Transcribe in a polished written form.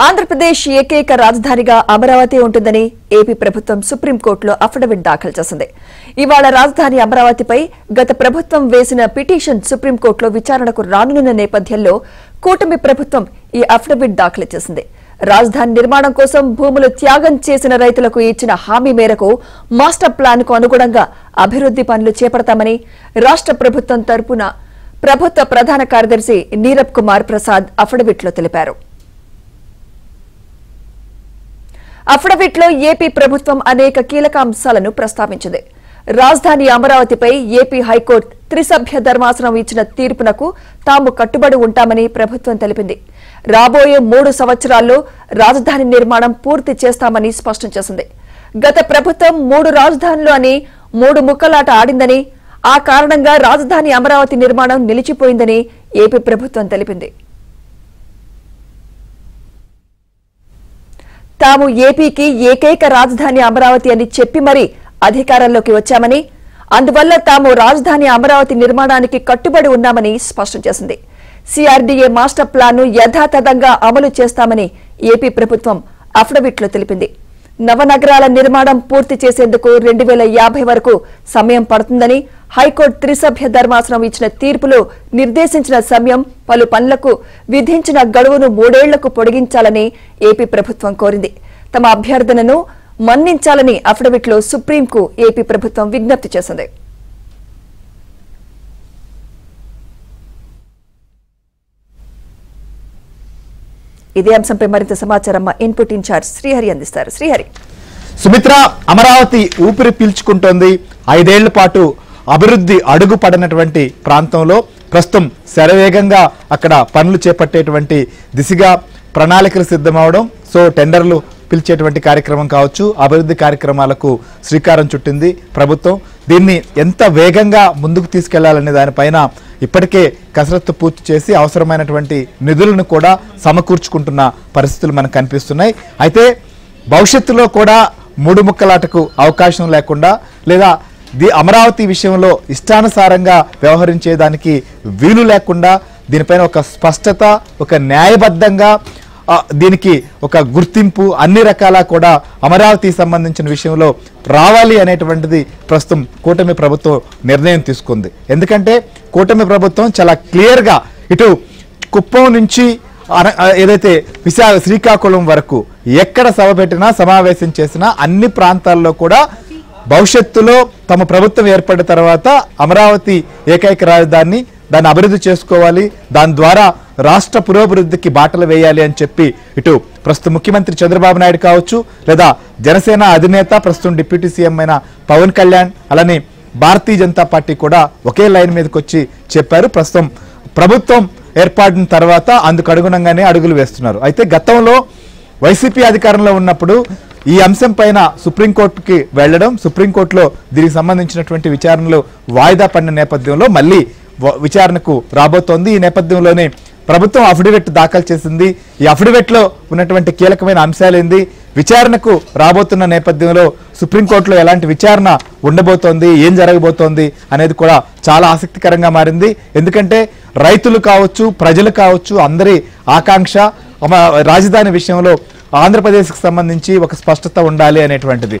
ఆంధ్రప్రదేశ్ ఏకైక రాజధానిగా అమరావతి ఉంటుందని ఏపీ ప్రభుత్వం సుప్రీంకోర్టులో అఫిడవిట్ దాఖలు చేసింది. ఇవాళ రాజధాని అమరావతిపై గత ప్రభుత్వం వేసిన పిటిషన్ సుప్రీంకోర్టులో విచారణకు రానున్న నేపథ్యంలో కూటమి ప్రభుత్వం ఈ అఫిడవిట్ దాఖలు చేసింది. రాజధాని నిర్మాణం కోసం భూములు త్యాగం చేసిన రైతులకు ఇచ్చిన హామీ మేరకు మాస్టర్ ప్లాన్ కు అనుగుణంగా అభివృద్ది పనులు చేపడతామని రాష్ట్ర ప్రభుత్వం తరపున ప్రభుత్వ ప్రధాన కార్యదర్శి నీరబ్ కుమార్ ప్రసాద్ అఫిడవిట్లో తెలిపారు. అఫిడవిట్లో ఏపీ ప్రభుత్వం అనేక కీలక అంశాలను ప్రస్తావించింది. రాజధాని అమరావతిపై ఏపీ హైకోర్టు త్రిసభ్య ధర్మాసనం ఇచ్చిన తీర్పునకు తాము కట్టుబడి ఉంటామని ప్రభుత్వం తెలిపింది. రాబోయే 3 సంవత్సరాల్లో రాజధాని నిర్మాణం పూర్తి చేస్తామని స్పష్టం చేసింది. గత ప్రభుత్వం 3 రాజధానులు అని 3 ముక్కలాట ఆడిందని, ఆ కారణంగా రాజధాని అమరావతి నిర్మాణం నిలిచిపోయిందని ఏపీ ప్రభుత్వం తెలిపింది. తాము ఏపీకి ఏకైక రాజధాని అమరావతి అని చెప్పి మరీ అధికారంలోకి వచ్చామని, అందువల్ల తాము రాజధాని అమరావతి నిర్మాణానికి కట్టుబడి ఉన్నామని స్పష్టం చేసింది. సిఆర్డీఏ మాస్టర్ ప్లాన్ ను యథాతథంగా అమలు చేస్తామని ఏపీ ప్రభుత్వం అఫిడవిట్లో తెలిపింది. నవనగరాల నిర్మాణం పూర్తి చేసేందుకు 2050 వరకు సమయం పడుతుందని, హైకోర్టు త్రిసభ్య ధర్మాసనం ఇచ్చిన తీర్పులో నిర్దేశించిన సమయం పలు పనులకు విధించిన గడువును 3 ఏళ్లకు పొడిగించాలని ఏపీ ప్రభుత్వం కోరింది. తమ అభ్యర్థనను మన్నించాలని అఫిడవిట్లో సుప్రీంకు ఏపీ ప్రభుత్వం విజ్ఞప్తి చేసింది. ఇదే అంశంపై మరింత సమాచారం మా ఇన్పుట్ ఇన్ఛార్జ్ శ్రీహరి అందిస్తారు. శ్రీహరి. సుమిత్ర, అమరావతి ఊపిరి పీల్చుకుంటోంది. 5 ఏళ్ల పాటు అభివృద్ధి అడుగు పడినటువంటి ప్రాంతంలో ప్రస్తుతం శరవేగంగా అక్కడ పనులు చేపట్టేటువంటి దిశగా ప్రణాళికలు సిద్ధమవడం, సో టెండర్లు పిలిచేటువంటి కార్యక్రమం కావచ్చు, అభివృద్ధి కార్యక్రమాలకు శ్రీకారం చుట్టింది ప్రభుత్వం. దీన్ని ఎంత వేగంగా ముందుకు తీసుకెళ్లాలనే దానిపైన ఇప్పటికే కసరత్తు పూర్తి చేసి అవసరమైనటువంటి నిధులను కూడా సమకూర్చుకుంటున్న పరిస్థితులు మనకు కనిపిస్తున్నాయి. అయితే భవిష్యత్తులో కూడా 3 ముక్కలాటకు అవకాశం లేకుండా, లేదా అమరావతి విషయంలో ఇష్టానుసారంగా వ్యవహరించేదానికి వీలు లేకుండా దీనిపైన ఒక స్పష్టత, ఒక న్యాయబద్ధంగా దీనికి ఒక గుర్తింపు అన్ని రకాల కూడా అమరావతి సంబంధించిన విషయంలో రావాలి అనేటువంటిది ప్రస్తుతం కూటమి ప్రభుత్వం నిర్ణయం తీసుకుంది. ఎందుకంటే కూటమి ప్రభుత్వం చాలా క్లియర్గా ఇటు కుప్పం నుంచి ఏదైతే శ్రీకాకుళం వరకు ఎక్కడ సభ పెట్టినా సమావేశం చేసినా అన్ని ప్రాంతాల్లో కూడా భవిష్యత్తులో తమ ప్రభుత్వం ఏర్పడిన తర్వాత అమరావతి ఏకైక రాజధాని దాన్ని అభివృద్ధి చేసుకోవాలి, దాని ద్వారా రాష్ట్ర పురోభివృద్ధికి బాటలు వేయాలి అని చెప్పి ఇటు ప్రస్తుతం ముఖ్యమంత్రి చంద్రబాబు నాయుడు కావచ్చు, లేదా జనసేన అధినేత ప్రస్తుతం డిప్యూటీ సీఎం అయిన పవన్ కళ్యాణ్, అలానే భారతీయ జనతా పార్టీ కూడా ఒకే లైన్ మీదకి వచ్చి చెప్పారు. ప్రస్తుతం ప్రభుత్వం ఏర్పడిన తర్వాత అందుకు అనుగుణంగానే అడుగులు వేస్తున్నారు. అయితే గతంలో వైసీపీ అధికారంలో ఉన్నప్పుడు ఈ అంశం పైన సుప్రీంకోర్టుకి వెళ్లడం, సుప్రీంకోర్టులో దీనికి సంబంధించినటువంటి విచారణలు వాయిదా పడిన నేపథ్యంలో మళ్ళీ విచారణకు రాబోతోంది. ఈ నేపథ్యంలోనే ప్రభుత్వం అఫిడవిట్ దాఖలు చేసింది. ఈ అఫిడవిట్లో ఉన్నటువంటి కీలకమైన అంశాలేంది, విచారణకు రాబోతున్న నేపథ్యంలో సుప్రీంకోర్టులో ఎలాంటి విచారణ ఉండబోతోంది, ఏం జరగబోతోంది అనేది కూడా చాలా ఆసక్తికరంగా మారింది. ఎందుకంటే రైతులు కావచ్చు, ప్రజలు కావచ్చు, అందరి ఆకాంక్ష రాజధాని విషయంలో ఆంధ్రప్రదేశ్కి సంబంధించి ఒక స్పష్టత ఉండాలి అనేటువంటిది.